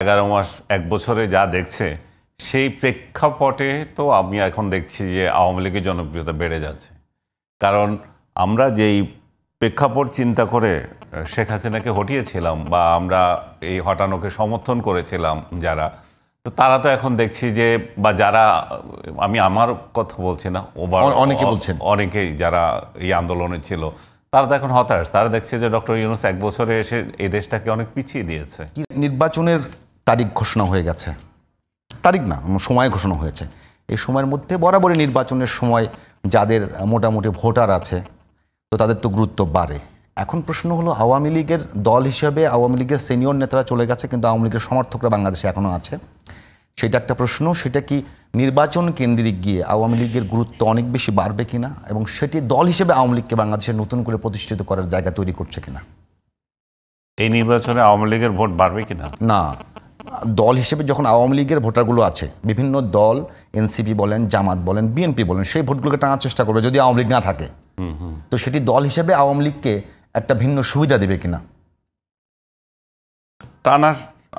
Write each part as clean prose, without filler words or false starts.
11 মাস 1 বছরে যা দেখছে সেই প্রেক্ষাপটে তো আমি এখন দেখছি যে আওয়ামী লীগের জনপ্রিয়তা বেড়ে যাচ্ছে। কারণ আমরা যেই প্রেক্ষাপট চিন্তা করে শেখ হাসিনাকে হটিয়েছিলাম বা আমরা এই হটানোকে সমর্থন করেছিলাম যারা, তো তারা তো এখন দেখছি যে বা যারা, আমি আমার কথা বলছি না, অনেকে বলছেন, অনেকেই যারা এই আন্দোলনে ছিল তারা তো এখন হতাশ। তারা দেখছে যে ডক্টর ইউনূস 1 বছরে এসে এই দেশটাকে অনেক পিছিয়ে দিয়েছে। নির্বাচনের তারিখ ঘোষণা হয়ে গেছে, তারিখ না সময় ঘোষণা হয়েছে। এই সময়ের মধ্যে বরাবরই নির্বাচনের সময় যাদের মোটামুটি ভোটার আছে তো তাদের তো গুরুত্ব বাড়ে। এখন প্রশ্ন হলো, আওয়ামী লীগের দল হিসেবে আওয়ামী লীগের সিনিয়র নেতারা চলে গেছে, কিন্তু আওয়ামী লীগের সমর্থকরা বাংলাদেশে এখনও আছে। সেটা একটা প্রশ্ন। সেটা কি নির্বাচন কেন্দ্রিক গিয়ে আওয়ামী লীগের গুরুত্ব অনেক বেশি বাড়বে কিনা, এবং সেটি দল হিসেবে আওয়ামী লীগকে বাংলাদেশে নতুন করে প্রতিষ্ঠিত করার জায়গা তৈরি করছে কিনা? এই নির্বাচনে আওয়ামী লীগের ভোট বাড়বে কিনা না, দল হিসেবে যখন আওয়ামী লীগের ভোটারগুলো আছে, বিভিন্ন দল, এনসিপি বলেন, জামাত বলেন, বিএনপি বলেন, সেই ভোটগুলোকে টানার চেষ্টা করবে যদি আওয়ামী লীগ না থাকে। তো সেটি দল হিসেবে আওয়ামী লীগকে একটা ভিন্ন সুবিধা দেবে কিনা তা না,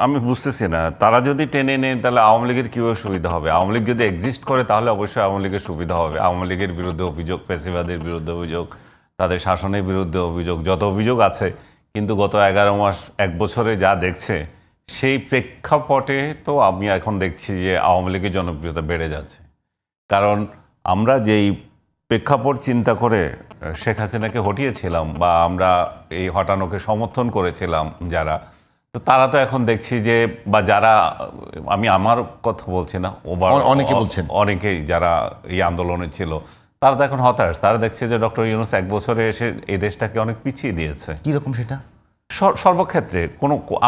আমি বুঝতেছি না। তারা যদি টেনে নেয় তাহলে আওয়ামী লীগের কীভাবে সুবিধা হবে? আওয়ামী লীগ যদি এক্সিস্ট করে তাহলে অবশ্যই আওয়ামী লীগের সুবিধা হবে। আওয়ামী লীগের বিরুদ্ধে অভিযোগ, ফ্যাসিবাদের বিরুদ্ধে অভিযোগ, তাদের শাসনের বিরুদ্ধে অভিযোগ, যত অভিযোগ আছে, কিন্তু গত 11 মাস 1 বছরে যা দেখছে সেই প্রেক্ষাপটে তো আমি এখন দেখছি যে আওয়ামী লীগের জনপ্রিয়তা বেড়ে যাচ্ছে। কারণ আমরা যেই প্রেক্ষাপট চিন্তা করে শেখ হাসিনাকে হটিয়েছিলাম বা আমরা এই হটানোকে সমর্থন করেছিলাম যারা, তো তারা তো এখন দেখছি যে বা যারা, আমি আমার কথা বলছি না, অনেকে বলছেন, অনেকেই যারা এই আন্দোলনে ছিল তারা তো এখন হতাশ। তারা দেখছে যে ডক্টর ইউনূস 1 বছরে এসে এই দেশটাকে অনেক পিছিয়ে দিয়েছে। কীরকম সেটা? সর্বক্ষেত্রে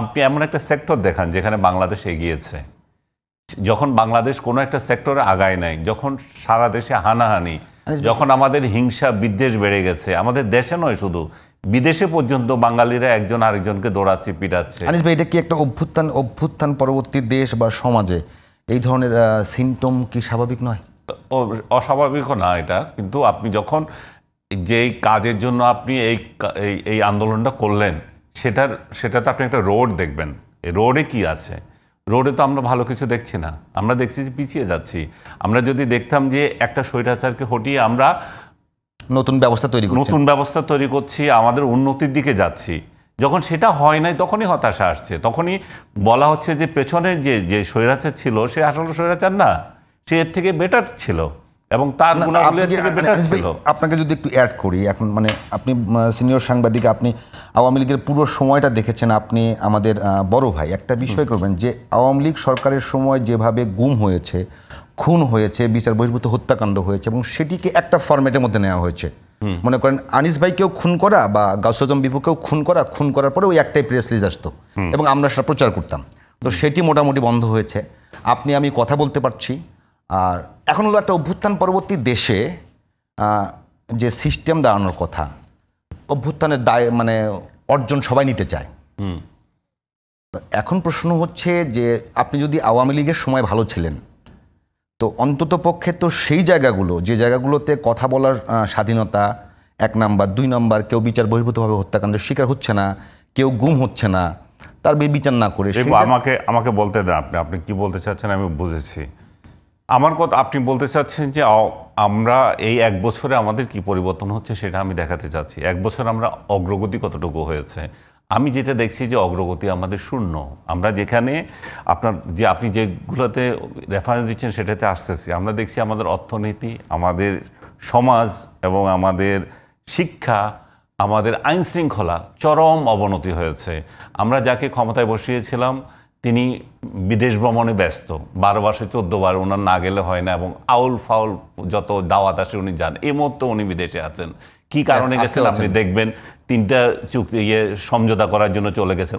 আপনি এমন একটা সেক্টর দেখান যেখানে বাংলাদেশ এগিয়েছে। যখন বাংলাদেশ কোনো একটা সেক্টরে আগায় নাই, যখন সারা দেশে হানাহানি, যখন আমাদের হিংসা বিদ্বেষ বেড়ে গেছে, আমাদের দেশে নয় শুধু বিদেশে পর্যন্ত বাঙালিরা একজন আরেকজনকে দৌড়াচ্ছে, পিটাচ্ছে। আনিস ভাই, এটা কি একটা অভ্যুত্থান পরবর্তী দেশ বা সমাজে এই ধরনের সিমটম কি স্বাভাবিক নয়? অস্বাভাবিকও না এটা, কিন্তু আপনি যখন যেই কাজের জন্য আপনি এই আন্দোলনটা করলেন সেটাতে আপনি একটা রোড দেখবেন। এই রোডে কি আছে? রোডে তো আমরা ভালো কিছু দেখছি না, আমরা দেখছি যে পিছিয়ে যাচ্ছি। আমরা যদি দেখতাম যে একটা স্বৈরাচারকে হটিয়ে আমরা নতুন ব্যবস্থা তৈরি করছি, আমাদের উন্নতির দিকে যাচ্ছি, যখন সেটা হয় নাই তখনই হতাশা আসছে। তখনই বলা হচ্ছে যে পেছনে যে স্বৈরাচার ছিল সে আসলে স্বৈরাচার না, সে এর থেকে বেটার ছিল এবং তার গুণাবলী থেকে বেটার ছিল। আপনাকে যদি একটু অ্যাড করি, এখন মানে আপনি সিনিয়র সাংবাদিক, আপনি আওয়ামী লীগের পুরো সময়টা দেখেছেন, আপনি আমাদের বড় ভাই, একটা বিষয় করবেন যে আওয়ামী লীগ সরকারের সময় যেভাবে গুম হয়েছে, খুন হয়েছে, বিচার বহির্ভূত হত্যাকাণ্ড হয়েছে এবং সেটিকে একটা ফরম্যাটের মধ্যে নেওয়া হয়েছে। মনে করেন আনিস ভাইকেও খুন করা বা গাউস আজম বিপুকেও খুন করার পরে ওই একটাই প্রেস রিলিজ আসতো এবং আমরা সেটা প্রচার করতাম। তো সেটি মোটামুটি বন্ধ হয়েছে, আপনি আমি কথা বলতে পারছি। আর এখন হলো একটা অভ্যুত্থান পরবর্তী দেশে যে সিস্টেম দাঁড়ানোর কথা, অভ্যুত্থানের দায় মানে অর্জন সবাই নিতে চায়। এখন প্রশ্ন হচ্ছে যে আপনি যদি আওয়ামী লীগের সময় ভালো ছিলেন, তো অন্তত পক্ষে তো সেই জায়গাগুলো, যে জায়গাগুলোতে কথা বলার স্বাধীনতা 1 নাম্বার, 2 নাম্বার, কেউ বিচার বহির্ভূতভাবে হত্যাকাণ্ডের শিকার হচ্ছে না, কেউ গুম হচ্ছে না, তার বিচার না করে আমাকে বলতে দেন, আপনি কি বলতে চাচ্ছেন আমি বুঝেছি। আমার কথা আপনি বলতে চাচ্ছেন যে আমরা এই 1 বছরে আমাদের কি পরিবর্তন হচ্ছে সেটা আমি দেখাতে চাচ্ছি। 1 বছর আমরা অগ্রগতি কতটুকু হয়েছে আমি যেটা দেখছি যে অগ্রগতি আমাদের শূন্য। আমরা যেখানে আপনি যেগুলোতে রেফারেন্স দিচ্ছেন সেটাতে আসতেছি, আমরা দেখছি আমাদের অর্থনীতি, আমাদের সমাজ এবং আমাদের শিক্ষা, আমাদের আইন শৃঙ্খলা চরম অবনতি হয়েছে। আমরা যাকে ক্ষমতায় বসিয়েছিলাম তিনি বিদেশ ভ্রমণে ব্যস্ত, 12 মাসে 14 বার ওনার না গেলে হয় না, এবং আউল ফাউল যত দাওয়াত আসে উনি যান। এই মুহূর্তে উনি বিদেশে আছেন। কি কারণে গেছেন আপনি দেখবেন, 3টা চুক্তি সমঝোতা করার জন্য চলে গেছেন।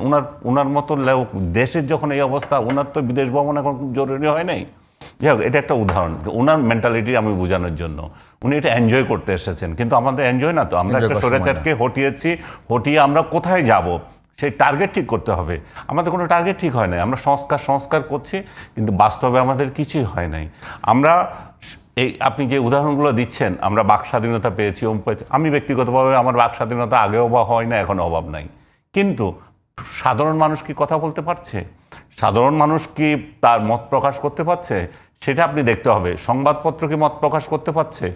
ওনার মতো লোক দেশের যখন এই অবস্থা, ওনার তো বিদেশ ভ্রমণ এখন জরুরি হয় নাই। যাই হোক, এটা একটা উদাহরণ ওনার মেন্টালিটি আমি বোঝানোর জন্য। উনি এটা এনজয় করতে এসেছেন, কিন্তু আমাদের এনজয় না তো। আমরা একটা স্বৈরাচারকে হটিয়ে আমরা কোথায় যাব সেই টার্গেট ঠিক করতে হবে। আমাদের কোনো টার্গেট ঠিক হয় নাই। আমরা সংস্কার করছি, কিন্তু বাস্তবে আমাদের কিছুই হয় নাই। আমরা আপনি যে উদাহরণগুলো দিচ্ছেন, আমরা বাক স্বাধীনতা পেয়েছি, আমি ব্যক্তিগতভাবে আমার বাক স্বাধীনতা আগেও বা হয় না, এখন অভাব নাই, কিন্তু সাধারণ মানুষ কি কথা বলতে পারছে? সাধারণ মানুষ কি তার মত প্রকাশ করতে পারছে? সেটা আপনি দেখতে হবে। সংবাদপত্র কি মত প্রকাশ করতে পারছে?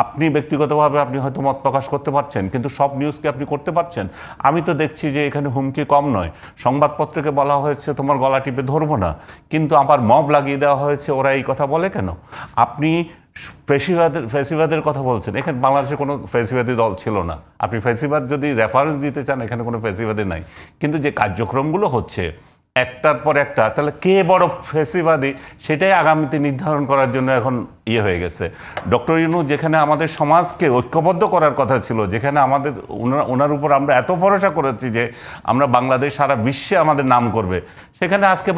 আপনি ব্যক্তিগতভাবে আপনি হয়তো মত প্রকাশ করতে পারছেন, কিন্তু সব নিউজ কি আপনি করতে পারছেন? আমি তো দেখছি যে এখানে হুমকি কম নয়। সংবাদপত্রকে বলা হয়েছে তোমার গলা টিপে ধরবো না, কিন্তু আমার মব লাগিয়ে দেওয়া হয়েছে, ওরা এই কথা বলে কেন? আপনি ফেসিবাদের কথা বলছেন, এখানে বাংলাদেশে কোনো ফেসিবাদী দল ছিল না। আপনি ফেসিবাদ যদি রেফারেন্স দিতে চান, এখানে কোনো ফেসিবাদী নাই। কিন্তু যে কার্যক্রমগুলো হচ্ছে একটার পর একটা, তাহলে কে বড় ফেসিবাদী সেটাই আগামীতে নির্ধারণ করার জন্য এখন হয়ে গেছে। ডক্টর ইউনূস যেখানে আমাদের সমাজকে ঐক্যবদ্ধ করার কথা ছিল, যেখানে আমাদের ওনার উপর আমরা এত ভরসা করেছি যে আমরা বাংলাদেশ সারা বিশ্বে আমাদের নাম করবে, সেখানে আজকে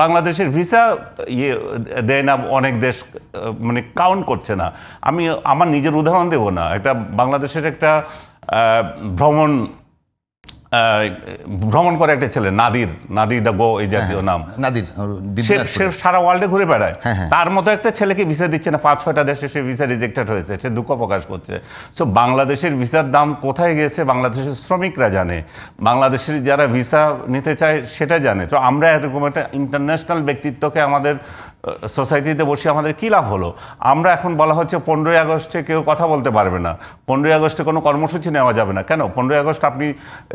বাংলাদেশের ভিসা দেয় না অনেক দেশ, মানে কাউন্ট করছে না। আমি আমার নিজের উদাহরণ দেব না, একটা বাংলাদেশের একটা ভ্রমণ করে একটা ছেলে, নাদির দা গো, এই জাতীয় নাম, নাদির, সে সারা ওয়ার্ল্ডে ঘুরে বেড়ায়। তার মতো একটা ছেলেকে ভিসা দিচ্ছে না, 5-6টা দেশে সে ভিসা রিজেক্টেড হয়েছে, সে দুঃখ প্রকাশ করছে। সো বাংলাদেশের ভিসার দাম কোথায় গেছে বাংলাদেশের শ্রমিকরা জানে, বাংলাদেশের যারা ভিসা নিতে চায় সেটা জানে। তো আমরা এরকম একটা ইন্টারন্যাশনাল ব্যক্তিত্বকে আমাদের সোসাইটিতে বসে আমাদের কী লাভ হলো? আমরা এখন বলা হচ্ছে 15ই আগস্টে কেউ কথা বলতে পারবে না, 15ই আগস্টে কোনো কর্মসূচি নেওয়া যাবে না। কেন? 15ই আগস্ট আপনি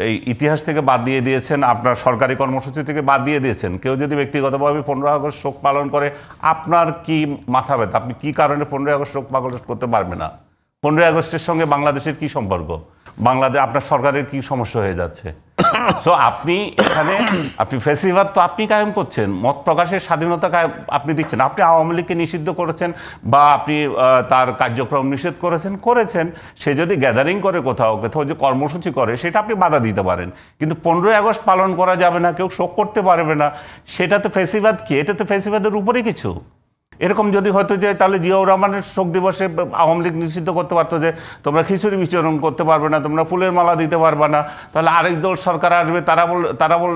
এই ইতিহাস থেকে বাদ দিয়ে দিয়েছেন, আপনার সরকারি কর্মসূচি থেকে বাদ দিয়ে দিয়েছেন। কেউ যদি ব্যক্তিগতভাবে 15 আগস্ট শোক পালন করে, আপনার কি মাথা ব্যথা? আপনি কি কারণে 15ই আগস্ট শোক পালন করতে পারবে না? 15ই আগস্টের সঙ্গে বাংলাদেশের কি সম্পর্ক? আপনার সরকারের কি সমস্যা হয়ে যাচ্ছে? সো আপনি এখানে ফেসিবাদ তো আপনি কায়েম করছেন, মত প্রকাশের স্বাধীনতা আপনি দিচ্ছেন। আপনি আওয়ামী লীগকে নিষিদ্ধ করেছেন বা আপনি তার কার্যক্রম নিষেধ করেছেন। সে যদি গ্যাদারিং করে কোথাও যে কর্মসূচি করে, সেটা আপনি বাধা দিতে পারেন, কিন্তু 15ই আগস্ট পালন করা যাবে না, কেউ শোক করতে পারবে না, সেটা তো ফেসিবাদ কি? এটা তো ফেসিবাদের উপরে কিছু। এরকম যদি হতো যে তাহলে জিয়াউর রহমানের শোক দিবসে আওয়ামী লীগ নিষিদ্ধ করতে পারতো যে তোমরা খিচুড়ি বিচরণ করতে পারবে না, তোমরা ফুলের মালা দিতে পারবে না, তাহলে আরেক দল সরকার আসবে, তারা বল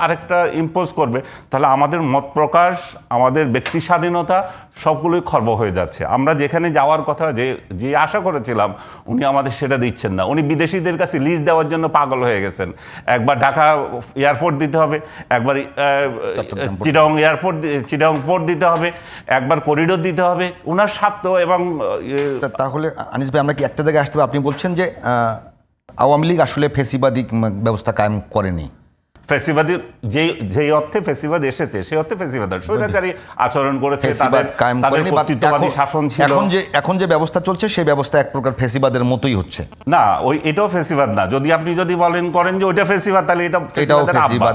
আরেকটা ইম্পোজ করবে। তাহলে আমাদের মত প্রকাশ, আমাদের ব্যক্তি স্বাধীনতা সবগুলোই খর্ব হয়ে যাচ্ছে। আমরা যেখানে যাওয়ার কথা যে আশা করেছিলাম, উনি আমাদের সেটা দিচ্ছেন না। উনি বিদেশিদের কাছে লিজ দেওয়ার জন্য পাগল হয়ে গেছেন। একবার ঢাকা এয়ারপোর্ট দিতে হবে, একবার চিটাগং পোর্ট দিতে হবে, একবার করিডোর দিতে হবে। ওনার স্বার্থ এবং তাহলে আনিস ভাই, আমরা কি একটা জায়গায় আসতে হবে? আপনি বলছেন যে আওয়ামী লীগ আসলে ফেসিবাদী ব্যবস্থা কায়েম করেনি। ফেসিবাদী যেই অর্থে ফেসিবাদ এসেছে, সেই অর্থে ফেসিবাদ স্বৈরাচারী আচরণ করেছে, তাদের কর্তৃত্ববাদী শাসন ছিল। এখন যে ব্যবস্থা চলছে, সেই ব্যবস্থা এক প্রকার ফেসিবাদের মতোই হচ্ছে। না, এটাও ফেসিবাদ না। যদি আপনি বলেন করেন যে ওইটা ফেসিবাদ, তাহলে এটাও ফেসিবাদ।